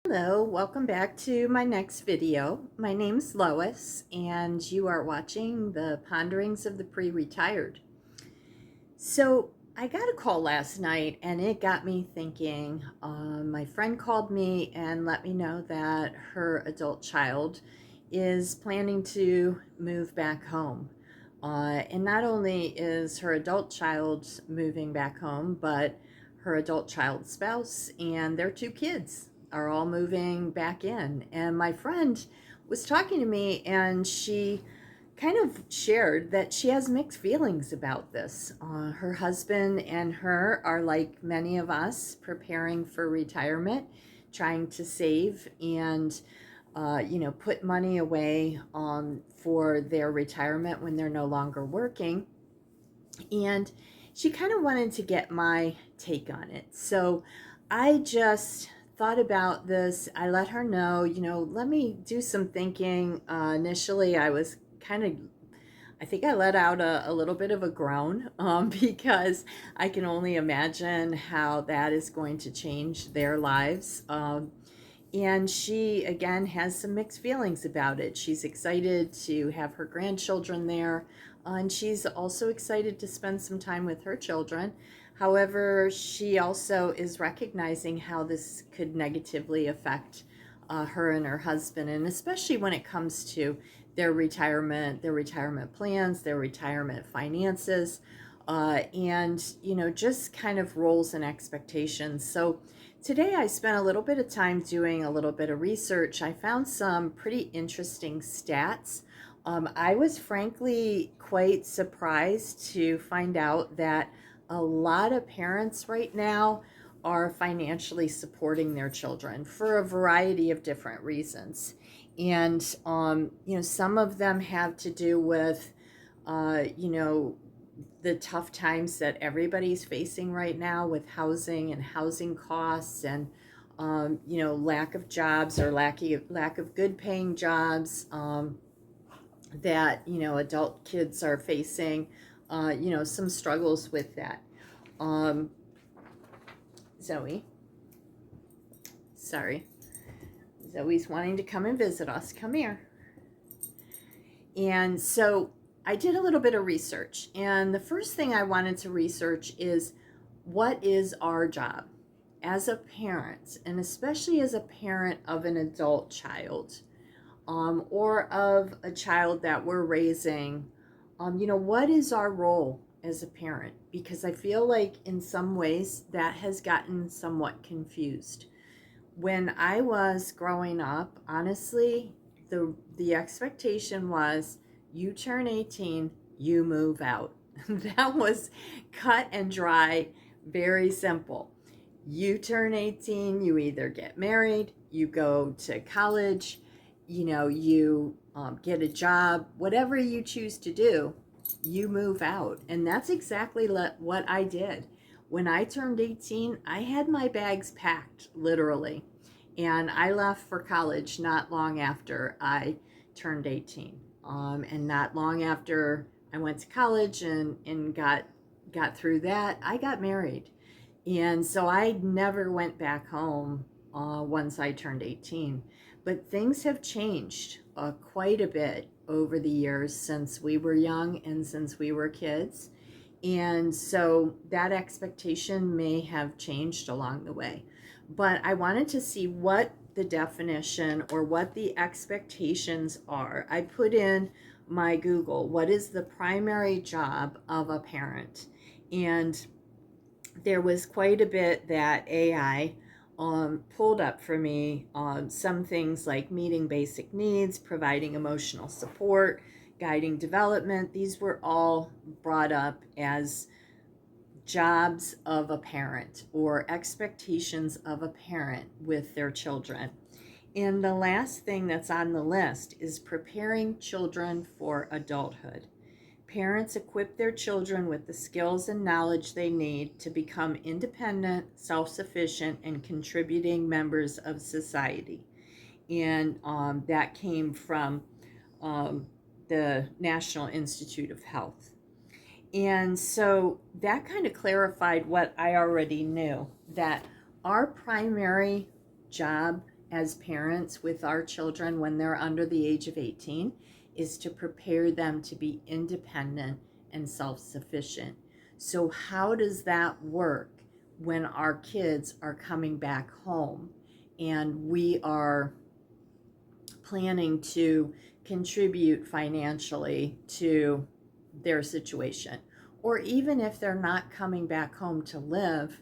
Hello, welcome back to my next video. My name's Lois, and you are watching the Ponderings of the Pre-Retired. So I got a call last night, and it got me thinking. My friend called me and let me know that her adult child is planning to move back home. And not only is her adult child moving back home, but her adult child's spouse and their two kids are all moving back in. And my friend was talking to me, and she kind of shared that she has mixed feelings about this. Her husband and her are, like many of us, preparing for retirement, trying to save and put money away for their retirement when they're no longer working. And she kind of wanted to get my take on it. So I just thought about this. I let her know, let me do some thinking. Initially, I think I let out a little bit of a groan because I can only imagine how that is going to change their lives. And she, again, has some mixed feelings about it. She's excited to have her grandchildren there, and she's also excited to spend some time with her children. However, she also is recognizing how this could negatively affect her and her husband, and especially when it comes to their retirement plans, their retirement finances, and just kind of roles and expectations. So today I spent a little bit of time doing a little bit of research. I found some pretty interesting stats. I was frankly quite surprised to find out that a lot of parents right now are financially supporting their children for a variety of different reasons. And, some of them have to do with, uh, you know, the tough times that everybody's facing right now with housing and housing costs and lack of jobs or lack of good paying jobs that adult kids are facing, some struggles with that. um, Zoe, sorry, Zoe's wanting to come and visit us. Come here. And so I did a little bit of research, and the first thing I wanted to research is, what is our job as a parent, and especially as a parent of an adult child, or of a child that we're raising. What is our role as a parent? Because I feel like in some ways that has gotten somewhat confused. When I was growing up, honestly, the expectation was, you turn 18, you move out. That was cut and dry, very simple. You turn 18, you either get married, you go to college, you get a job, whatever you choose to do, you move out. And that's exactly what I did. When I turned 18, I had my bags packed, literally. And I left for college not long after I turned 18. And not long after I went to college and got through that, I got married. And so I never went back home once I turned 18. But things have changed quite a bit over the years since we were young and since we were kids. And so that expectation may have changed along the way. But I wanted to see what the definition or what the expectations are. I put in my Google, what is the primary job of a parent? And there was quite a bit that AI pulled up for me. Some things like meeting basic needs, providing emotional support, guiding development. These were all brought up as jobs of a parent or expectations of a parent with their children. And the last thing that's on the list is preparing children for adulthood. Parents equip their children with the skills and knowledge they need to become independent, self-sufficient, and contributing members of society. And that came from the National Institute of Health. And so that kind of clarified what I already knew, that our primary job as parents with our children when they're under the age of 18 is to prepare them to be independent and self-sufficient. So how does that work when our kids are coming back home and we are planning to contribute financially to their situation? Or even if they're not coming back home to live,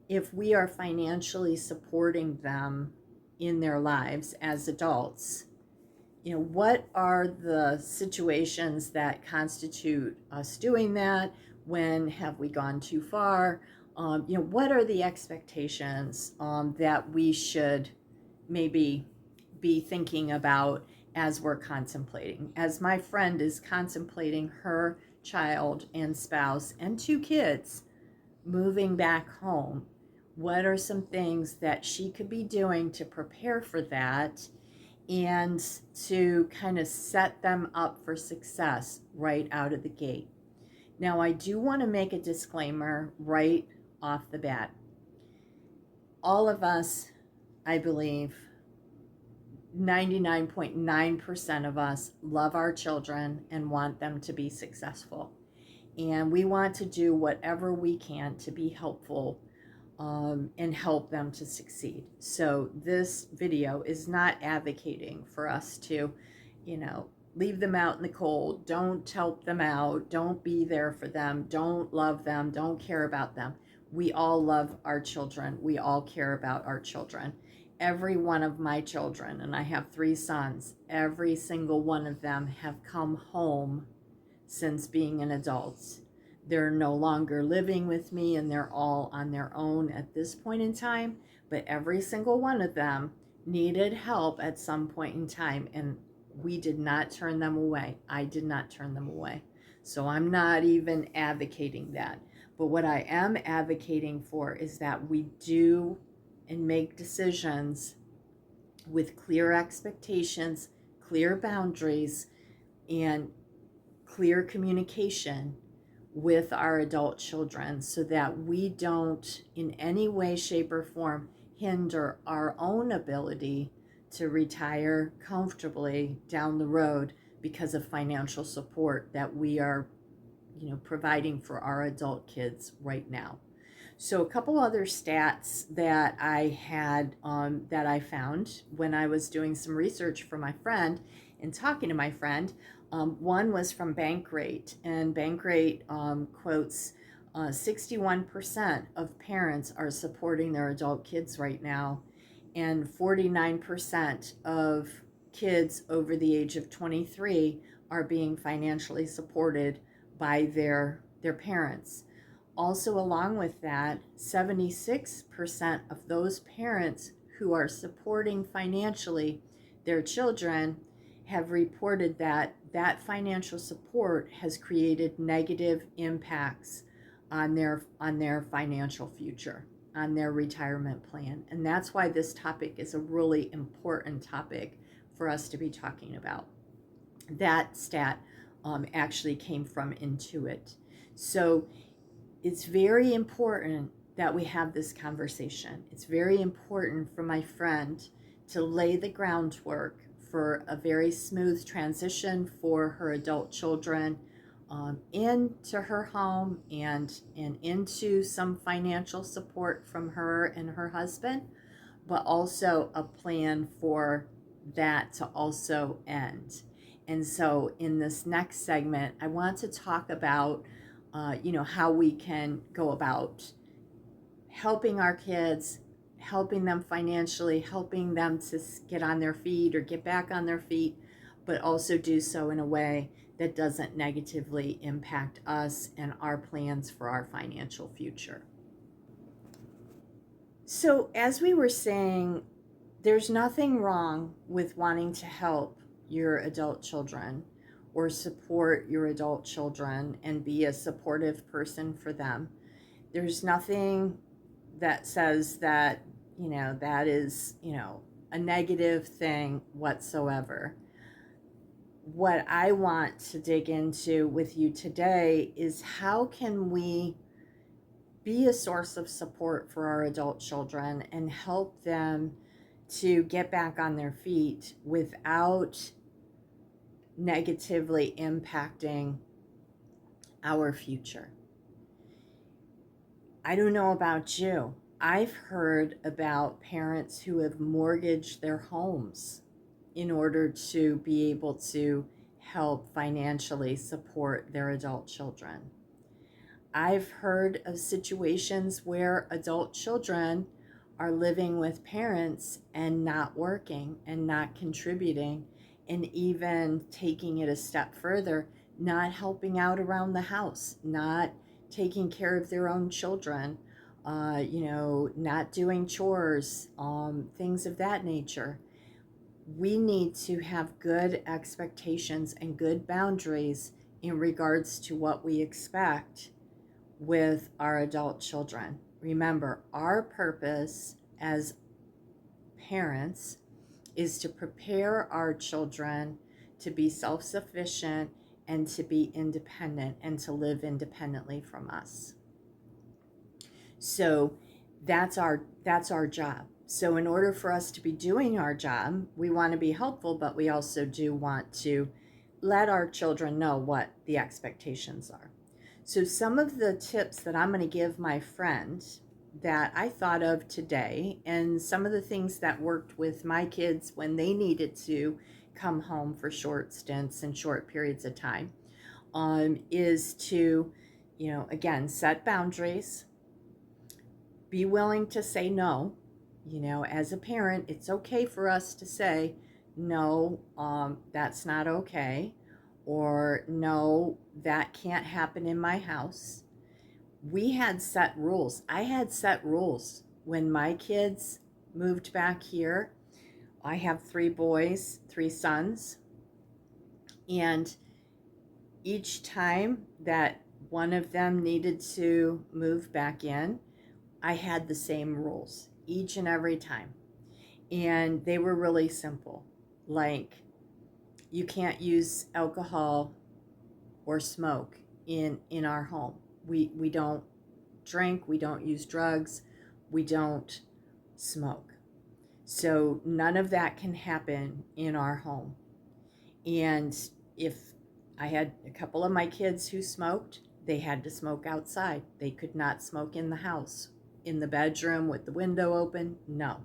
if we are financially supporting them in their lives as adults, what are the situations that constitute us doing that? When have we gone too far? What are the expectations that we should maybe be thinking about as we're contemplating? As my friend is contemplating her child and spouse and 2 kids moving back home, what are some things that she could be doing to prepare for that and to kind of set them up for success right out of the gate? Now, I do want to make a disclaimer right off the bat. All of us, I believe, 99.9% of us love our children and want them to be successful. And we want to do whatever we can to be helpful and help them to succeed. So this video is not advocating for us to, leave them out in the cold. Don't help them out. Don't be there for them. Don't love them. Don't care about them. We all love our children. We all care about our children. Every one of my children, and I have 3 sons, every single one of them have come home since being an adult. They're no longer living with me and they're all on their own at this point in time, but every single one of them needed help at some point in time, and we did not turn them away. I did not turn them away. So I'm not even advocating that. But what I am advocating for is that we do and make decisions with clear expectations, clear boundaries, and clear communication with our adult children so that we don't in any way, shape, or form hinder our own ability to retire comfortably down the road because of financial support that we are, providing for our adult kids right now. So a couple other stats that I had that I found when I was doing some research for my friend and talking to my friend. One was from Bankrate, and Bankrate quotes 61% of parents are supporting their adult kids right now, and 49% of kids over the age of 23 are being financially supported by their parents. Also, along with that, 76% of those parents who are supporting financially their children have reported that financial support has created negative impacts on their financial future, on their retirement plan. And that's why this topic is a really important topic for us to be talking about. That stat actually came from Intuit. So it's very important that we have this conversation. It's very important for my friend to lay the groundwork for a very smooth transition for her adult children into her home and into some financial support from her and her husband, but also a plan for that to also end. And so in this next segment, I want to talk about how we can go about helping our kids, helping them financially, helping them to get on their feet or get back on their feet, but also do so in a way that doesn't negatively impact us and our plans for our financial future. So as we were saying, there's nothing wrong with wanting to help your adult children or support your adult children and be a supportive person for them. There's nothing that says that, that is, a negative thing whatsoever. What I want to dig into with you today is how can we be a source of support for our adult children and help them to get back on their feet without negatively impacting our future. I don't know about you. I've heard about parents who have mortgaged their homes in order to be able to help financially support their adult children. I've heard of situations where adult children are living with parents and not working and not contributing, and even taking it a step further, not helping out around the house, not taking care of their own children, not doing chores, things of that nature. We need to have good expectations and good boundaries in regards to what we expect with our adult children. Remember, our purpose as parents is to prepare our children to be self-sufficient and to be independent and to live independently from us. So that's our job. So in order for us to be doing our job, we want to be helpful, but we also do want to let our children know what the expectations are. So some of the tips that I'm going to give my friend that I thought of today, and some of the things that worked with my kids when they needed to come home for short stints and short periods of time, is to, again, set boundaries, be willing to say no. As a parent, it's okay for us to say, no, that's not okay, or no, that can't happen in my house. We had set rules. I had set rules when my kids moved back here. I have 3 boys, 3 sons, and each time that one of them needed to move back in, I had the same rules each and every time. And they were really simple. Like, you can't use alcohol or smoke in our home. We don't drink, we don't use drugs, we don't smoke. So none of that can happen in our home. And if I had a couple of my kids who smoked, they had to smoke outside. They could not smoke in the house. In the bedroom with the window open, no.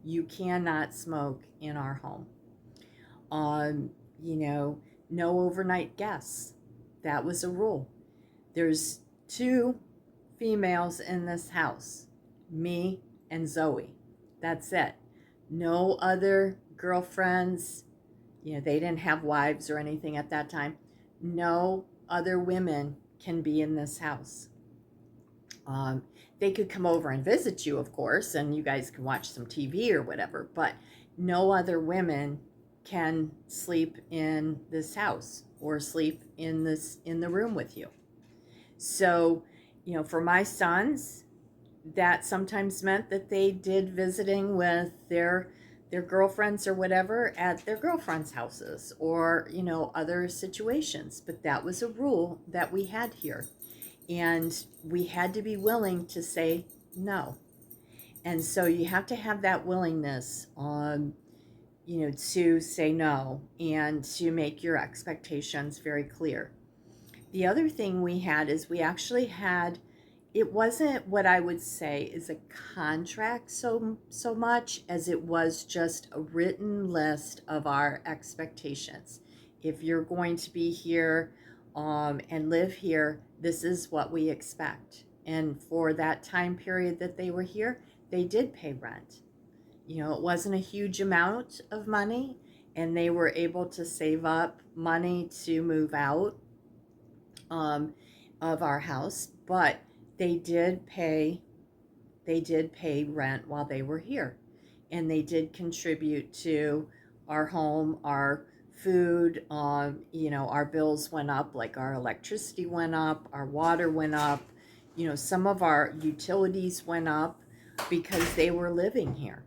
You cannot smoke in our home. No overnight guests. That was a rule. There's 2 females in this house, me and Zoe. That's it. No other girlfriends. They didn't have wives or anything at that time. No other women can be in this house. They could come over and visit you, of course, and you guys can watch some TV or whatever, but no other women can sleep in this house or sleep in the room with you. So, for my sons, that sometimes meant that they did visiting with their girlfriends or whatever at their girlfriends' houses, or other situations. But that was a rule that we had here, and we had to be willing to say no. And so you have to have that willingness to say no and to make your expectations very clear. The other thing we had is we actually had, it wasn't what I would say is a contract so much as it was just a written list of our expectations. If you're going to be here and live here, this is what we expect. And for that time period that they were here, they did pay rent. It wasn't a huge amount of money, and they were able to save up money to move out of our house, but they did pay rent while they were here, and they did contribute to our home, our food. Our bills went up, like our electricity went up, our water went up, some of our utilities went up because they were living here.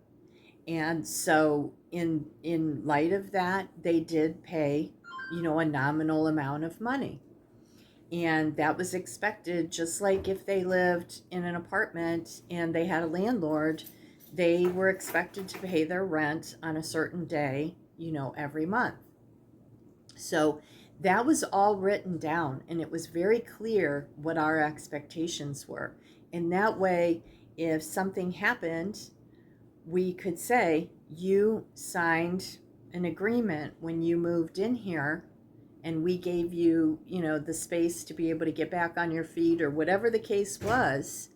And so in light of that, they did pay a nominal amount of money. And that was expected, just like if they lived in an apartment and they had a landlord, They were expected to pay their rent on a certain day, every month. So that was all written down, and it was very clear what our expectations were. And that way, if something happened, we could say, you signed an agreement when you moved in here, and we gave you, the space to be able to get back on your feet, or whatever the case was.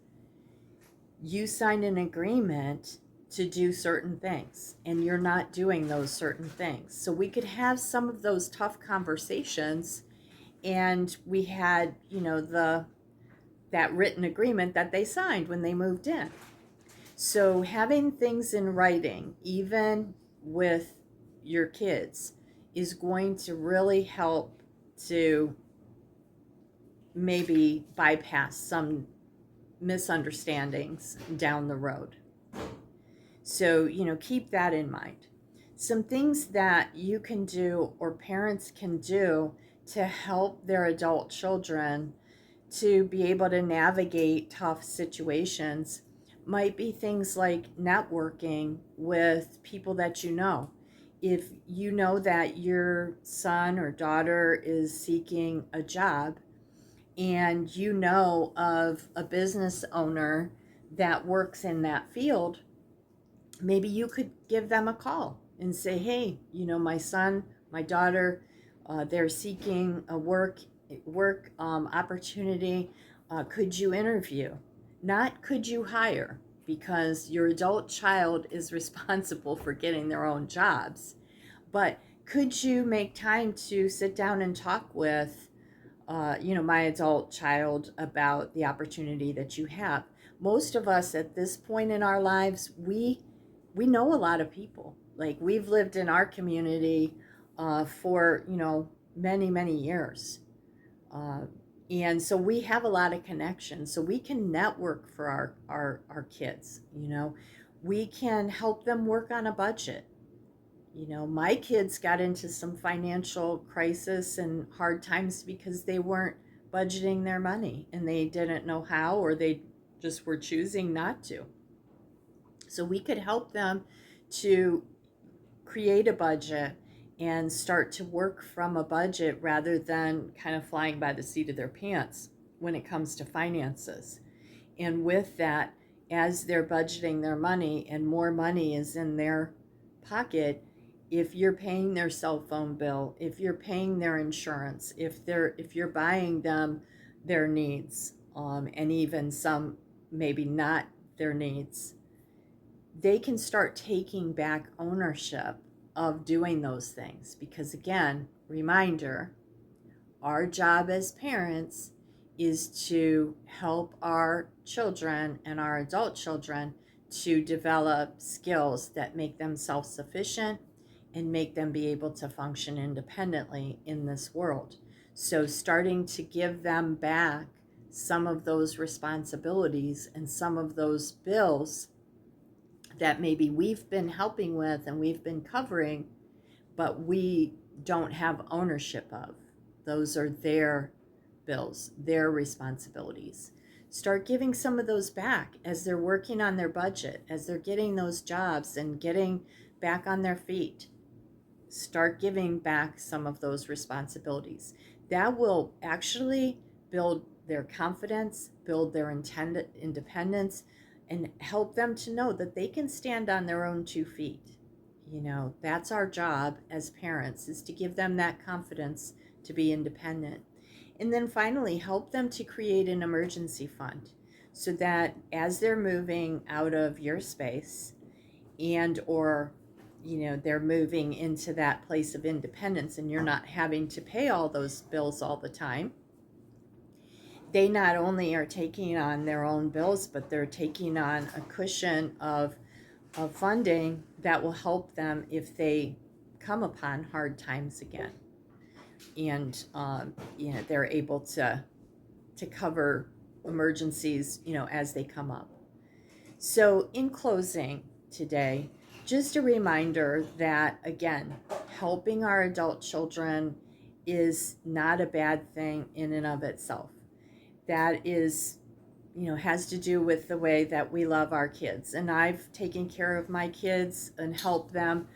You signed an agreement to do certain things, and you're not doing those certain things. So we could have some of those tough conversations, and we had, that written agreement that they signed when they moved in. So having things in writing, even with your kids, is going to really help to maybe bypass some misunderstandings down the road. So, keep that in mind. Some things that you can do, or parents can do, to help their adult children to be able to navigate tough situations might be things like networking with people that you know. If you know that your son or daughter is seeking a job, and you know of a business owner that works in that field, maybe you could give them a call and say, hey, my son, my daughter, they're seeking a work opportunity. Could you interview? Not could you hire, because your adult child is responsible for getting their own jobs. But could you make time to sit down and talk with, my adult child about the opportunity that you have? Most of us at this point in our lives, we know a lot of people. Like, we've lived in our community for many, many years, and so we have a lot of connections. So we can network for our kids. We can help them work on a budget. My kids got into some financial crisis and hard times because they weren't budgeting their money, and they didn't know how, or they just were choosing not to. So we could help them to create a budget and start to work from a budget, rather than kind of flying by the seat of their pants when it comes to finances. And with that, as they're budgeting their money and more money is in their pocket, if you're paying their cell phone bill, if you're paying their insurance, if you're buying them their needs, and even some maybe not their needs, they can start taking back ownership of doing those things. Because again, reminder, our job as parents is to help our children and our adult children to develop skills that make them self-sufficient and make them be able to function independently in this world. So starting to give them back some of those responsibilities and some of those bills that maybe we've been helping with and we've been covering, but we don't have ownership of. Those are their bills, their responsibilities. Start giving some of those back as they're working on their budget, as they're getting those jobs and getting back on their feet. Start giving back some of those responsibilities. That will actually build their confidence, build their independence, and help them to know that they can stand on their own 2 feet. That's our job as parents, is to give them that confidence to be independent. And then finally, help them to create an emergency fund, so that as they're moving out of your space, and or they're moving into that place of independence, and you're not having to pay all those bills all the time, they not only are taking on their own bills, but they're taking on a cushion of funding that will help them if they come upon hard times again. And they're able to cover emergencies as they come up. So in closing today, just a reminder that, again, helping our adult children is not a bad thing in and of itself. That is has to do with the way that we love our kids. And I've taken care of my kids and helped them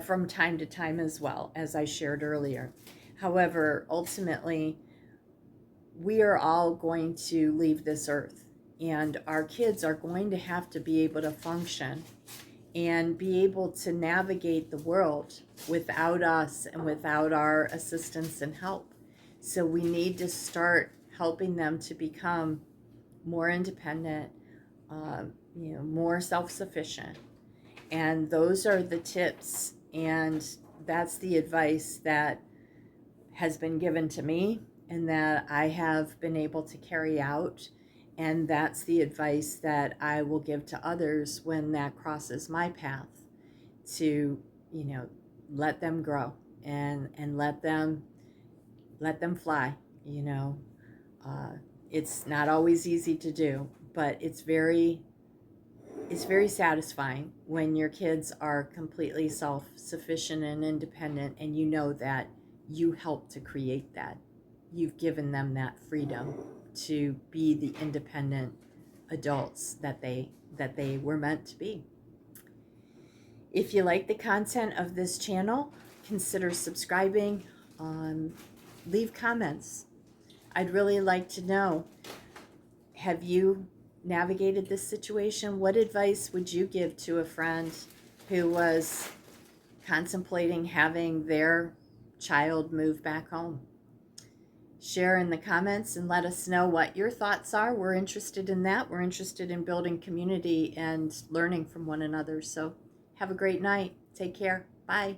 from time to time as well, as I shared earlier. However, ultimately, we are all going to leave this earth, and our kids are going to have to be able to function and be able to navigate the world without us and without our assistance and help. So we need to start helping them to become more independent, more self-sufficient. And those are the tips, and that's the advice that has been given to me and that I have been able to carry out. And that's the advice that I will give to others when that crosses my path, to, let them grow and let them fly. It's not always easy to do, but it's very satisfying when your kids are completely self-sufficient and independent, and you know that you helped to create that. You've given them that freedom to be the independent adults that they were meant to be. If you like the content of this channel, consider subscribing. Leave comments. I'd really like to know, have you navigated this situation? What advice would you give to a friend who was contemplating having their child move back home? Share in the comments and let us know what your thoughts are. We're interested in that. We're interested in building community and learning from one another. So have a great night. Take care. Bye.